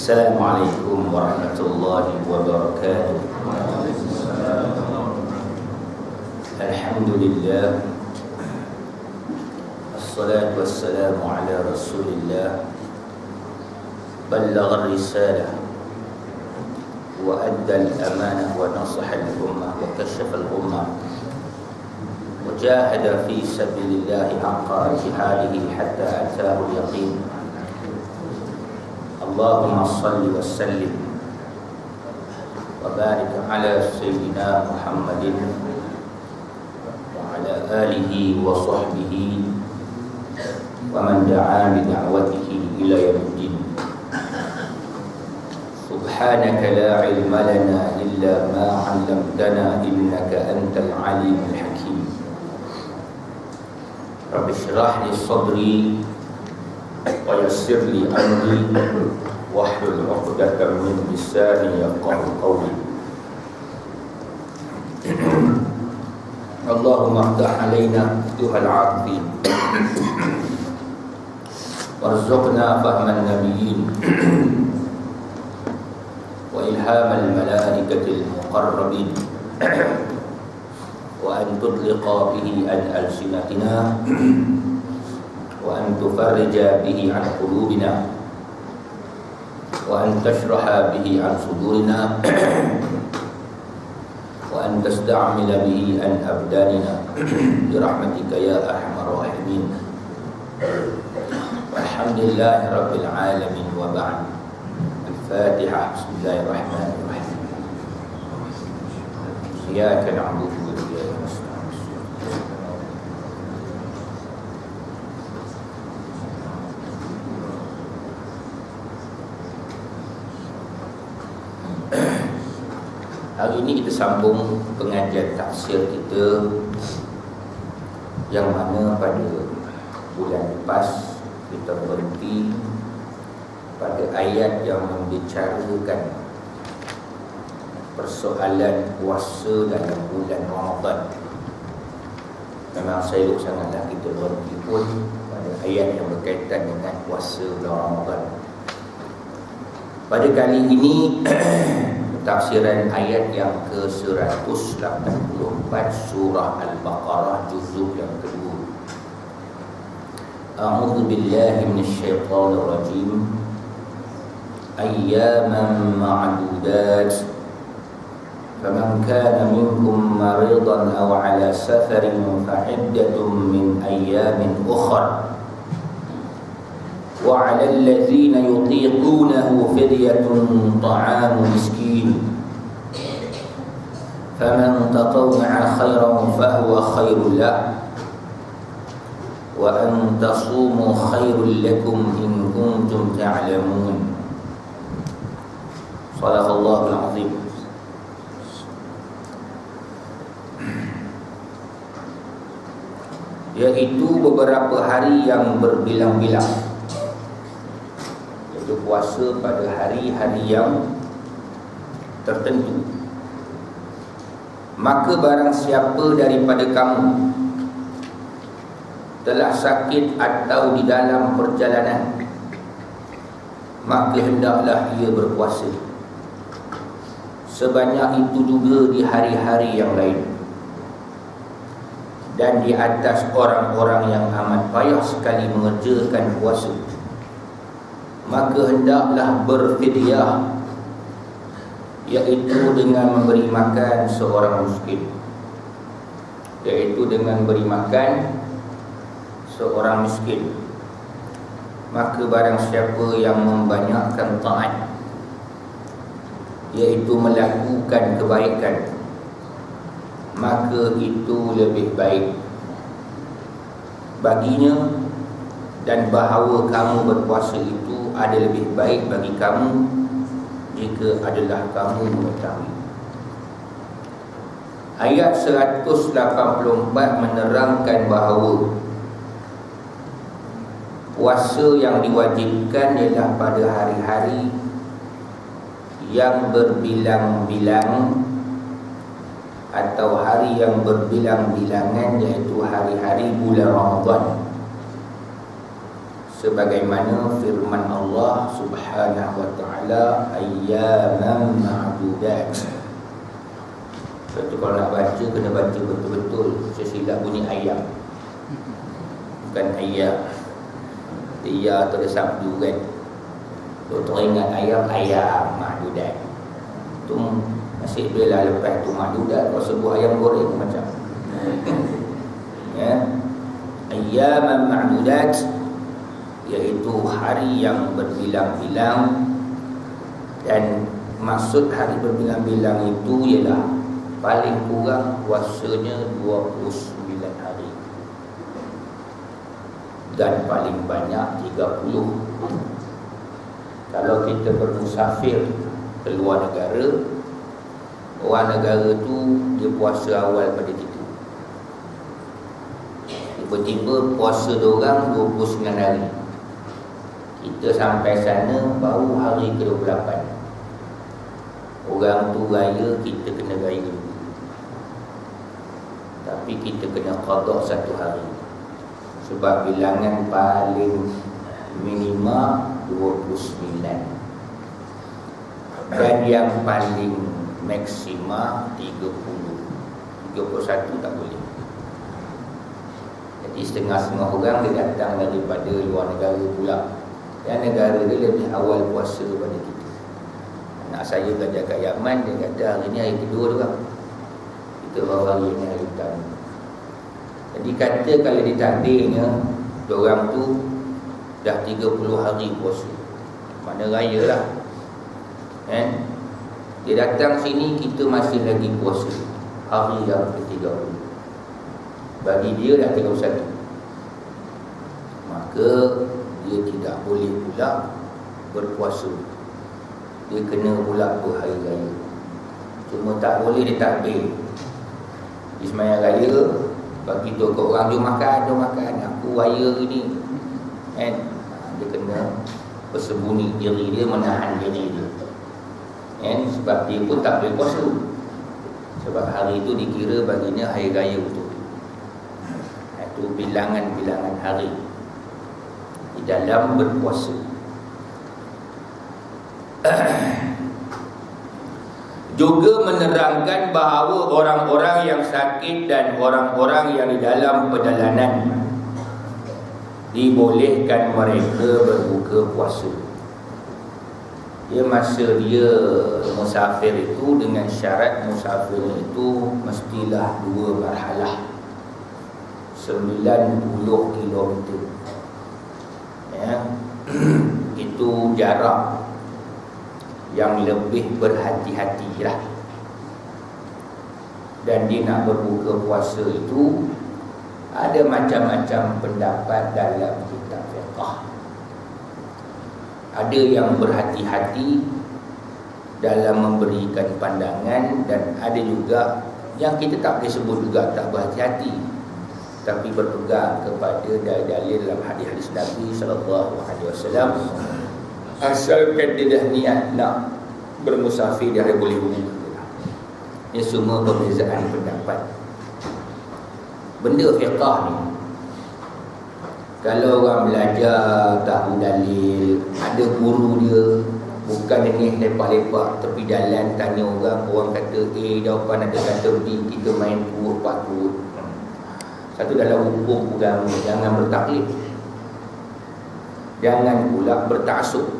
Assalamualaikum warahmatullahi wabarakatuh. Alhamdulillah, assalatu wassalamu ala rasulillah, ballagha ar-risalah wa adda al-amanah wa nasaha al-ummah wa kashafa al-ummah wa jahada fi sabilillahi haqqa jihadihi hatta ataahu al-yaqin. Allahumma salli wa sallim wa barik ala sayyidina Muhammadin wa ala alihi wa sahbihi wa man da'a bi da'watihi ila yaumiddin. Subhanaka la ilma lana illa ma 'allamtana innaka antal alimul hakim. Rabbi shrah li sadri wa yassir li amri wahlul 'uqdatam min lisani yafqahu qawli. Allahumma iftah 'alaina futuhal 'arifin warzuqna fahman nabiyyin wa ilhamal malaikatil muqarrabin wa an tudliqa bihi al-alsinatina wa an tufarrija bihi an qulubina wa an tashraha bihi an sudurina wa an tasta'mila bihi an abdanina bi rahmatika ya arhamar rahimin. Alhamdulillahi rabbil alamin wa ba'd. Al-Fatihah. Bismillahirrahmanirrahim. Iyyaka na'budu wa iyyaka nasta'in. Hari ini kita sambung pengajian tafsir kita yang mana pada bulan lepas kita berhenti pada ayat yang membicarakan persoalan puasa dalam bulan Ramadan. Memang saya sangatlah kita berhenti pun pada ayat yang berkaitan dengan puasa bulan Ramadan. Pada kali ini tafsiran ayat yang ke-184 surah Al-Baqarah juzuk yang kedua. A'udzu billahi minasyaitonir rajim. Ayyaman ma'dudat. Faman kana minkum maridan aw 'ala safarin fa 'iddatun min ayyamin ukhra. وعلى الذين يطيقونه فدية طعام مسكين فمن تطوع خيرا فهو خير له وأن تصوموا خير لكم إن كنتم تعلمون. صدق الله العظيم. Yaitu beberapa hari yang berbilang-bilang, puasa pada hari-hari yang tertentu. Maka barang siapa daripada kamu telah sakit atau di dalam perjalanan, maka hendaklah ia berpuasa. Sebanyak itu juga di hari-hari yang lain. Dan di atas orang-orang yang amat payah sekali mengerjakan puasa, maka hendaklah berfidyah, iaitu dengan memberi makan seorang miskin, iaitu dengan beri makan seorang miskin. Maka barang siapa yang membanyakkan taat, iaitu melakukan kebaikan, maka itu lebih baik baginya, dan bahawa kamu berpuasa itu ada lebih baik bagi kamu jika adalah kamu mengetahui. Ayat 184 menerangkan bahawa puasa yang diwajibkan ialah pada hari-hari yang berbilang-bilang atau hari yang berbilang-bilangan, iaitu hari-hari bulan Ramadan. sebagaimana firman Allah Subhanahu wa taala, ayyaman ma'dudat. Sebab kalau nak baca kena baca betul-betul, sesilap bunyi ayam, bukan ayam. Dia tu ada sabdu kan. Tu teringat ayam ma'dudat. Tu masih bela lepas tu ma'dudat, kalau sebut ayam goreng macam ya. Ayyaman ma'dudat, iaitu hari yang berbilang-bilang. Dan maksud hari berbilang-bilang itu ialah paling kurang puasanya 29 hari dan paling banyak 30. Kalau kita bermusafir ke luar negara, orang negara tu dia puasa awal pada kita, tiba-tiba puasa diorang 29 hari. Kita sampai sana baru hari ke-28. Orang tu raya, kita kena raya dulu. Tapi kita kena qada 1 hari. Sebab bilangan paling minima 29. Dan yang paling maksima 30. 31 tak boleh. Jadi setengah-setengah orang dia datang daripada luar negara pula. Dan negara dia lebih awal puasa pada kita. Anak saya belajar kat Yaman, dia kata hari ni hari kedua dia orang. Kita baru hari ni hari pertama. Jadi kata kalau ditakdirnya diorang tu dah 30 hari puasa, mana raya lah kan? Dia datang sini, kita masih lagi puasa hari yang ke-30. Bagi dia dah 31. Maka dia tidak boleh pula berpuasa. Dia kena pula berhari raya. Cuma tak boleh dia takbir di sembahyang raya, bagi tahu ke orang, jom makan, aku raya ni kan. Dia kena bersembunyi diri dia, menahan diri dia kan. Sebab dia pun tak boleh puasa, sebab hari itu dikira baginya hari raya betul. Itu bilangan-bilangan hari di dalam berpuasa. Juga menerangkan bahawa orang-orang yang sakit dan orang-orang yang di dalam perjalanan dibolehkan mereka berbuka puasa. Dia masa dia musafir itu, dengan syarat musafir itu mestilah 2 marhalah 90 km ya. Itu jarak yang lebih berhati-hati lah. Dan dia nak berbuka puasa itu ada macam-macam pendapat dalam kitab fiqh. Ada yang berhati-hati dalam memberikan pandangan, dan ada juga yang kita tak boleh sebut juga tak berhati-hati, tapi berpegang kepada dalil dalam hadis-hadis Nabi SAW. Asalkan dia dah niat nak bermusafir, dia boleh berbuka. Ini semua perbezaan pendapat. Benda fiqh ni, kalau orang belajar tahu dalil, ada guru dia, bukan dengan lepak-lepak tepi jalan tanya orang, orang kata A, jawapan ada kata B, kita main turut patut. Satu dalam hukum agama, jangan bertaklid, jangan pula bertaksub.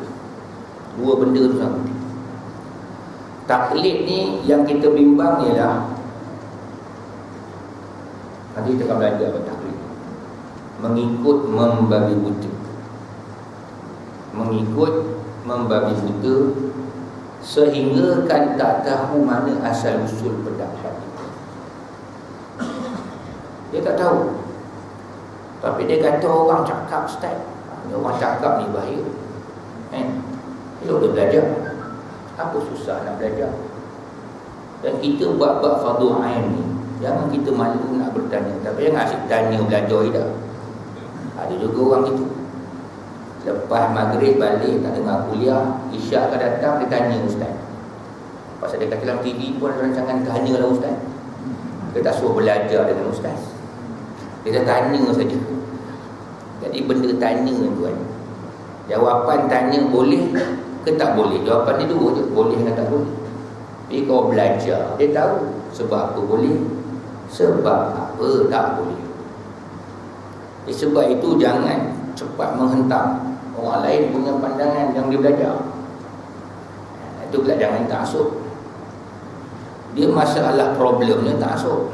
Dua benda tu sangat penting. Taklid ni yang kita bimbang ialah, nanti kita akan belajar apa taklid. Mengikut membabi buta. Mengikut membabi buta, sehingga kan tak tahu mana asal usul pendapat itu. Dia tak tahu, tapi dia kata orang cakap Ustaz, orang cakap ni bahaya Dia boleh belajar. Apa susah nak belajar? Dan kita buat-buat fardu ain ni, jangan kita malu nak bertanya. Tapi jangan asyik tanya belajar dah. Ada juga orang itu, lepas maghrib balik tak dengar kuliah, isyak akan datang, dia tanya Ustaz. Pasal dia kata dalam TV pun ada rancangan tanyalah Ustaz. Dia tak suruh belajar dengan Ustaz, dia dah tanya saja. Dan Jadi benda tanya tuan. Jawapan tanya boleh ke tak boleh. Jawapan dia dua je, boleh dengan tak boleh. Tapi kau belajar, dia tahu sebab apa boleh, sebab apa tak boleh. Sebab itu jangan cepat menghentam orang lain punya pandangan yang dia belajar. Itu pula jangan taksub. Dia masalah problemnya taksub.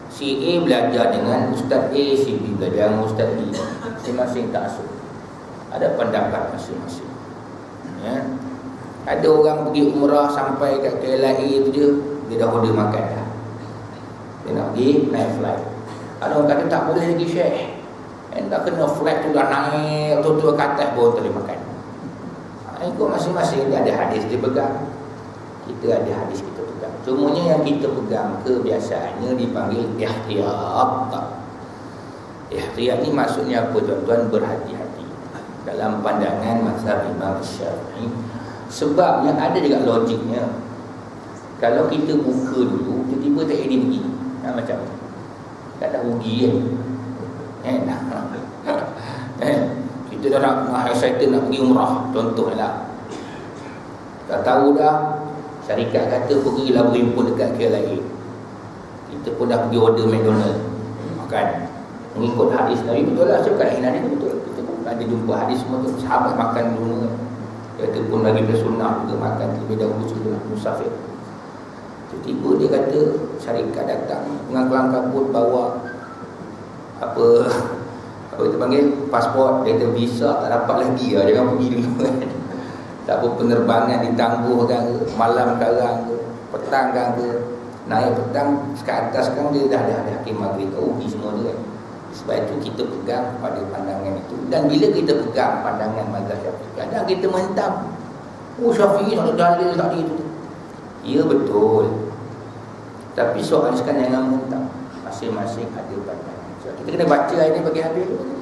Si A belajar dengan Ustaz A, si B belajar dengan Ustaz B. Masing-masing taksub. Ada pendapat masing-masing. Ya. Ada orang pergi umrah sampai kat KLIA tu je, dia dah order makan dah. Dia nak pergi naik flight. Ada orang kata tak boleh lagi Syekh. Tak kena flight tu dah naik tu ke atas baru boleh makan. Ikut masing-masing dia ada hadis dia pegang. Kita ada hadis kita pegang. Semuanya yang kita pegang kebiasaannya dipanggil ihtiyat. Ihtiyat ni maksudnya apa tuan-tuan? Berhati-hati dalam pandangan mazhab Imam Syafi'i. Sebabnya ada juga logiknya. Kalau kita buka dulu, tiba-tiba tak jadi pergi. Macam tak ada rugi kan? Kita dah nak excited nak pergi umrah, contohlah. Tak tahu dah, syarikat kata pergilah berhimpun dekat KLIA. Kita pun dah pergi order McDonald makan. Mengikut hadis Nabi, betul lah cakap lain hadis betul. Kita pun ada jumpa hadis semua tu, sahabat makan dulu. Kata pun lagi bersunnah juga makan lebih dahulu sebelum musafir. Tiba-tiba dia kata syarikat datang pengangkutan kabut bawa apa kita panggil pasport, dia kata visa tak dapat lagi lah, jangan pergi dulu kan. Tak apa penerbangan ditangguhkan ke, malam sekarang ke, petang kan ke, naik petang ke atas sekarang dia dah ada hakim maghrib, rugi semua dia kan. Sebab itu kita pegang pada pandangan itu. Dan bila kita pegang pandangan mazhab Syafi'i, kadang kita menghentam, oh Syafi'i tak ada dalil tadi itu. Ya betul. Tapi soal sekarang jangan menghentam. Masing-masing ada pandangan. So, kita kena baca ini bagi habis dulu.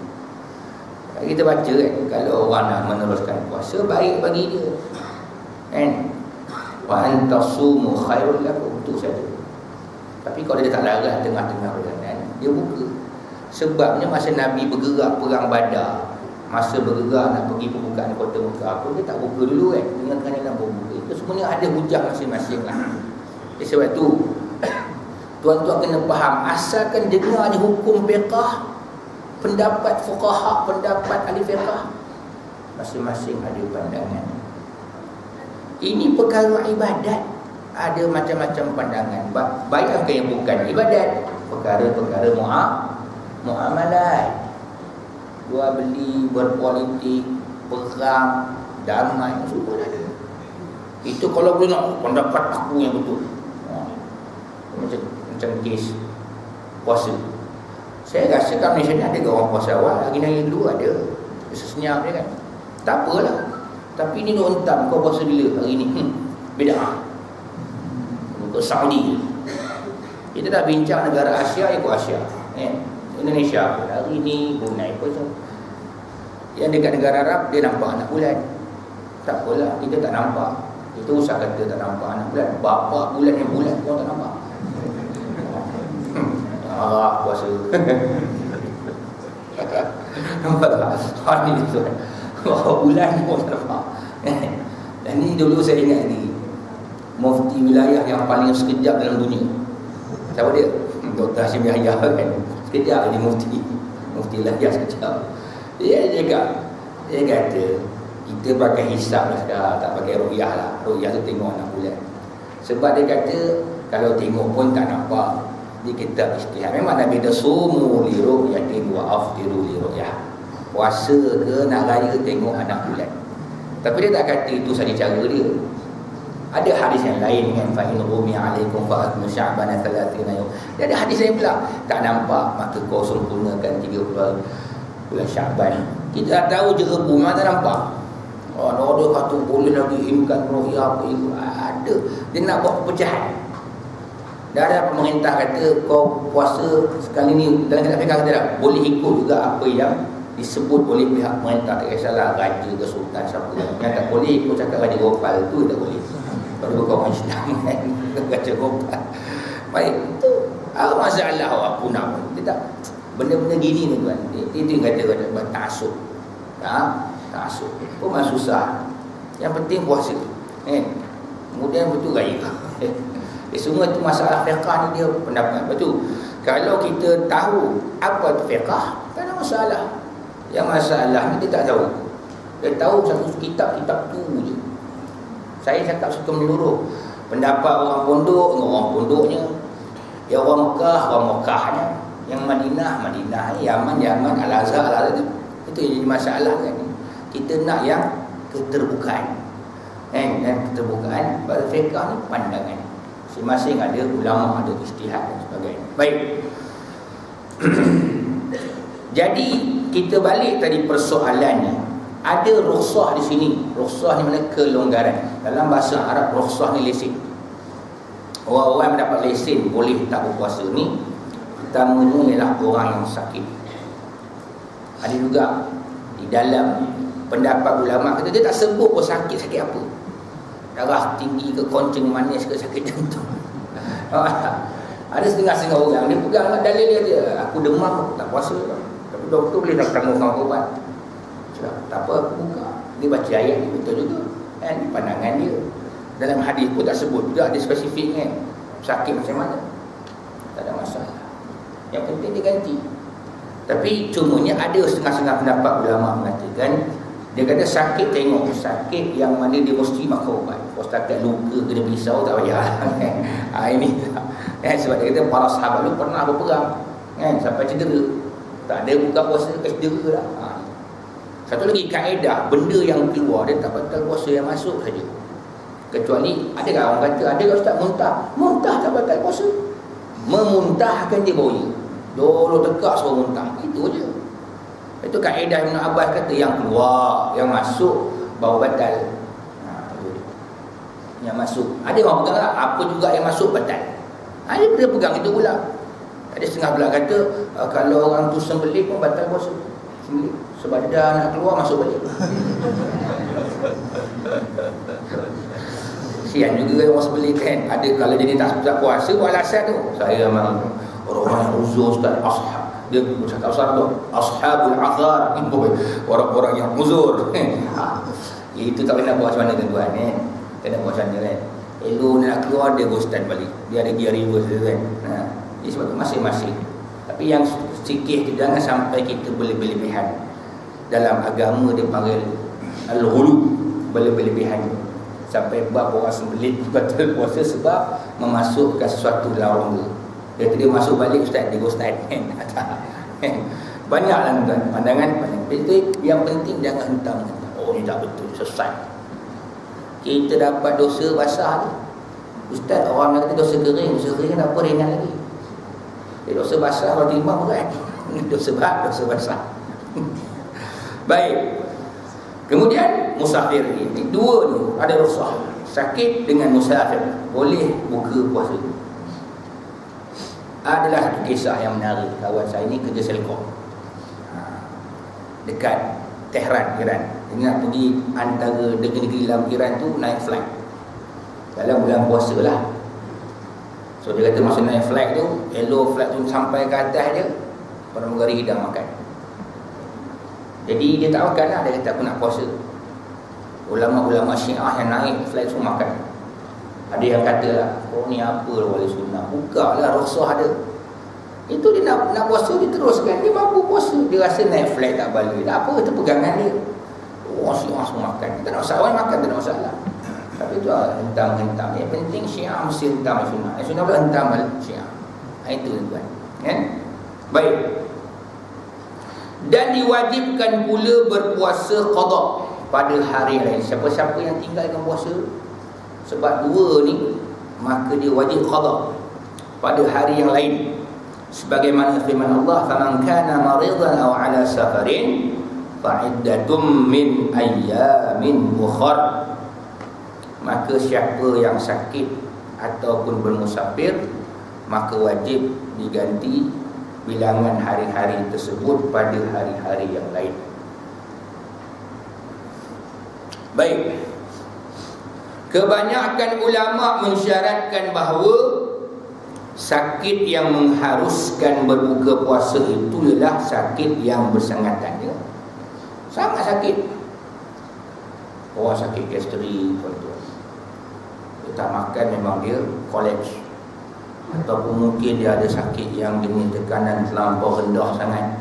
Kita baca kan, kalau orang nak meneruskan puasa, baik bagi dia kan. Wa antasumu khairul lakum, itu saja. Tapi kalau dia tak larat tengah-tengah perjalanan, dia buka. Sebabnya masa Nabi bergerak perang Badar, masa bergerak nak pergi pembukaan kota Mekah pun, dia tak buka dulu kan, dengan kerana berbuka. Itu semuanya ada hujah masing-masing lah. Sebab itu tuan-tuan kena faham, asalkan dengar ni hukum fiqh, pendapat fuqaha, pendapat ahli fiqh, masing-masing ada pandangan. Ini perkara ibadat, ada macam-macam pandangan. Bayangkan yang bukan ibadat, perkara-perkara muamalat, jual beli, berpolitik, perang, damai, semua ada. Itu kalau boleh nak pendapat aku yang betul. Macam kes puasa. Saya rasa kat Malaysia ni ada ke orang puasa awal, hari kedua ada. Sesenyap dia kan. Tak apalah. Tapi ni nak hentam, kau puasa bila hari ni? Beda. Untuk Saudi. Kita dah bincang negara Asia ikut Asia. Indonesia pun hari ni, Brunei pun. Yang dekat negara Arab, dia nampak anak bulan. Tak apalah, kita tak nampak. Kita usah kata tak nampak anak bulan. Bapak bulan yang bulan pun tak nampak. Puasa. Nampak tak? Hari ni tuan. Bulan pun tak nampak. Dan ni dulu saya ingat ni, mufti wilayah yang paling sekejap dalam dunia. Siapa dia? Dr. Hashim Yahya kan. Sekejap jadi mufti wilayah sekejap. Dia kata kita pakai hisab lah sekarang, tak pakai ru'yah lah. Ru'yah tu tengok anak bulan. Sebab dia kata kalau tengok pun tak nampak. Di kitab Ijtihad memang Nabi dah sumu li ru'yatin wa aftiru li ru'yah. Puasa ke nak raya tengok anak bulan. Tapi dia tak kata itu saja cara dia. Ada hadis yang lain kan, fa in rumi alaikum fa atmu sya'ban 30 yawm. Dia ada hadis lain pula, tak nampak maka kau sempurnakan 30 bulan Sya'ban. Kita dah tahu je Rebu mana nampak. Oh, ada kata boleh lagi imkan ru'yah apa itu. Ada. Dia nak buat perpecahan. Dah ada pemerintah kata kau puasa sekali ni dalam kitab fiqh kata dah boleh ikut juga apa yang disebut oleh pihak pemerintah, tak kisahlah raja ke sultan siapa. Yang tak boleh ikut cakap Raja Gopal tu tak boleh. Pada bukan orang Islam kan, Raja Gopal. Baik, itu masalah apa nak. Dia tak Benda-benda gini ni tuan. Itu yang kata ta'assub. Ta'assub. Pun susah. Yang penting puasa. Kemudian betul raya. Semua itu masalah fiqah ni dia pendapat. Betul. Kalau kita tahu apa itu fiqah, tak ada masalah. Yang masalah ni dia tak tahu. Dia tahu satu kitab-kitab tu je. Saya cakap satu menyeluruh. Pendapat orang pondok dengan orang pondoknya. Yang orang Mekahnya. Yang Madinah, Yaman, Al-Azhar. Itu yang jadi masalah kan. Kita nak yang keterbukaan. Dan keterbukaan pada fiqah ni pandangan. Masing-masing ada ulama, ada ijtihad dan sebagainya. Baik. Jadi kita balik tadi persoalannya. Ada rukhsah di sini. Rukhsah ni mana kelonggaran. Dalam bahasa Arab rukhsah ni lesen. Orang-orang mendapat lesen boleh tak berpuasa ni, pertamanya ialah orang yang sakit. Ada juga di dalam pendapat ulama kata dia tak sebut pun sakit apa. Darah tinggi ke, kencing manis ke, sakit jantung. Ada setengah-setengah orang dia pegang dalil dia, aku demam tak puasa. Tapi doktor boleh tak tanggung ubat. Tak apa, aku buka. Dia baca ayat ni betul juga. Pandangan dia. Dalam hadis pun tak sebut juga, dia spesifik kan. Sakit macam mana. Tak ada masalah. Yang penting dia ganti. Tapi cumanya ada setengah-setengah pendapat ulama mengatakan, dia kata sakit, tengok sakit yang mana dia mesti makan ubat. Kalau setakat luka kena pisau tak payah. Ini sebab dia kata para sahabat dulu pernah berperang sampai cedera. Tak ada buka puasa ke cedera dah. Satu lagi kaedah, benda yang keluar dia tak batal puasa, yang masuk saja. Kecuali ada orang kata, ada kalau ustaz muntah tak batal puasa. Memuntahkan dia bau. Dulu tegak suruh muntah. Itu je. Itu kaedah Ibn Abbas kata, yang keluar, yang masuk bau batal. Yang masuk. Ada orang pegang tak? Apa juga yang masuk batal. Dia pegang itu pula. Ada setengah pula kata, kalau orang tu sembelih pun batal puasa. Sembelih. Sebab dia dah nak keluar, masuk balik. Sian juga orang sembelih kan. Ada kalau jadi tak puasa, buat alasan tu. Saya memang orang-orang yang uzur ustaz, ashab. Dia bercakap asal tu, ashabul azhar, orang-orang yang uzur. Itu tak boleh nak buat macam mana tuan tak nak buat macam mana kan. Elok nak keluar, dia go stand balik. Dia ada gear reverse dia kan. Jadi sebab tu masing-masing. Tapi yang sikit tu jangan sampai kita berlebihan. Dalam agama dia panggil al-ghulu, berlebihan. Sampai bab orang sembelih batal puasa sebab memasukkan sesuatu dalam rongga. Dia masuk balik ustaz, dia go stand kan. Banyaklah tuan pandangan. Itu yang penting jangan hentam. Oh ni tak betul, sesat. Kita dapat dosa basah tu. Ustaz, orang kata dosa kering apa ringan lagi. Dosa basah kalau terima berat. Dosa basah. Baik. Kemudian musafir ini dua ni ada rukhsah. Sakit dengan musafir boleh buka puasa. Adalah satu kisah yang menarik. Kawan saya ni kerja Selcom dekat Tehran, Iran. Dia nak pergi antara negeri-negeri dalam Iran tu naik flight dalam bulan puasa lah. So dia kata masa naik flight tu, elok flight tu sampai ke atas dia, pramugari hidang makan. Jadi dia tak makan lah. Dia kata aku nak puasa. Ulama-ulama Syiah yang naik flight semua makan. Ada yang kata lah, oh ni apa lah wali sunnah, buka lah rukhsah ada. Itu dia nak puasa, dia teruskan. Dia mampu puasa. Dia rasa naik flight tak balik. Tak apa, itu pegangan dia. Oh Syiah semua makan. Tak nak masalah, makan tak nak masalah. Tapi tu lah, hentam-hentam. Yang penting Syiah mesti hentam sunnah. Sunnah pula hentam Syiah. Itu tuan. Baik. Dan diwajibkan pula berpuasa qada pada hari lain. Siapa-siapa yang tinggalkan puasa sebab dua ni, maka dia wajib qada pada hari yang lain. Sebagaimana firman Allah, "Faman kana maridan aw 'ala safarin fa iddatum min ayyamin ukhra." Maka siapa yang sakit ataupun bermusafir, maka wajib diganti bilangan hari-hari tersebut pada hari-hari yang lain. Baik. Kebanyakan ulama mensyaratkan bahawa sakit yang mengharuskan berbuka puasa itu ialah sakit yang bersangatan dia. Sangat sakit. Orang sakit gastrik, tuan-tuan, dia tak makan memang dia kolaps. Ataupun mungkin dia ada sakit yang jenis tekanan terlampau rendah sangat,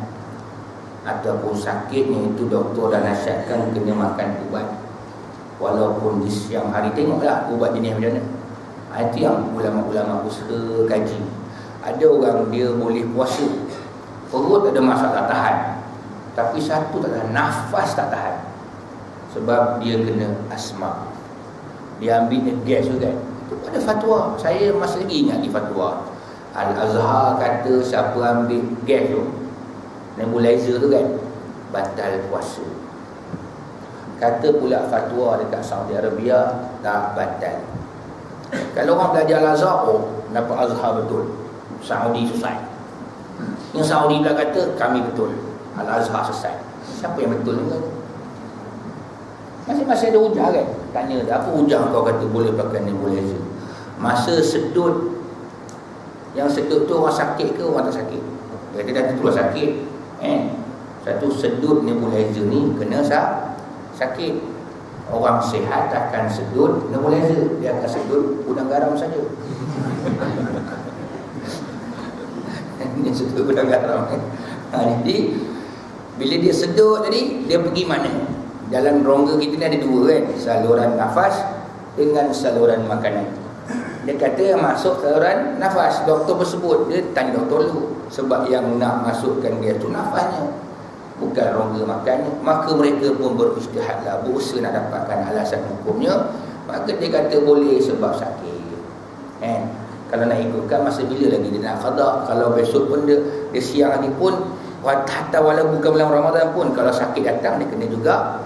ataupun sakitnya itu doktor dah nasihatkan kena makan ubat. Walaupun di siang hari, tengoklah ubat jenis macam mana. Itu yang ulama-ulama usaha kaji. Ada orang dia boleh puasa, perut ada masalah tahan, tapi satu tak tahan, nafas tak tahan, sebab dia kena asma. Dia ambil gas juga kan. Itu ada fatwa. Saya masih lagi ingat di fatwa Al-Azhar kata siapa ambil gas tu, nebulizer tu kan, batal puasa. Kata pula fatwa dekat Saudi Arabia tak batal. Kalau orang belajar Al-Azhar, dapat Azhar betul, Saudi selesai. Yang Saudi pula kata kami betul, Al-Azhar selesai. Siapa yang betul ni? Masih ada hujah kan? Tanya dia, apa hujah kau kata boleh pakai nebulizer? Masa sedut, yang sedut tu orang sakit ke orang tak sakit? Dia kata dah tentu sakit. Satu sedut nebulizer ni kena sakit. Orang sihat akan sedut nebulizer, dia akan sedut udang garam saja. Ini sedut udang garam. Jadi bila dia sedut tadi, dia pergi mana? Dalam rongga kita ni ada dua kan, saluran nafas dengan saluran makanan. Dia kata yang masuk saluran nafas, doktor bersebut, dia tanya doktor dulu, sebab yang nak masukkan gas tu nafasnya, bukan rongga makannya. Maka mereka pun berijtihadlah, berusaha nak dapatkan alasan hukumnya. Maka dia kata boleh sebab sakit. Kalau nak ikutkan masa bila lagi dia nak qada. Kalau besok pun dia siang lagi pun, hatta walaupun bukan bulan Ramadan pun, kalau sakit datang dia kena juga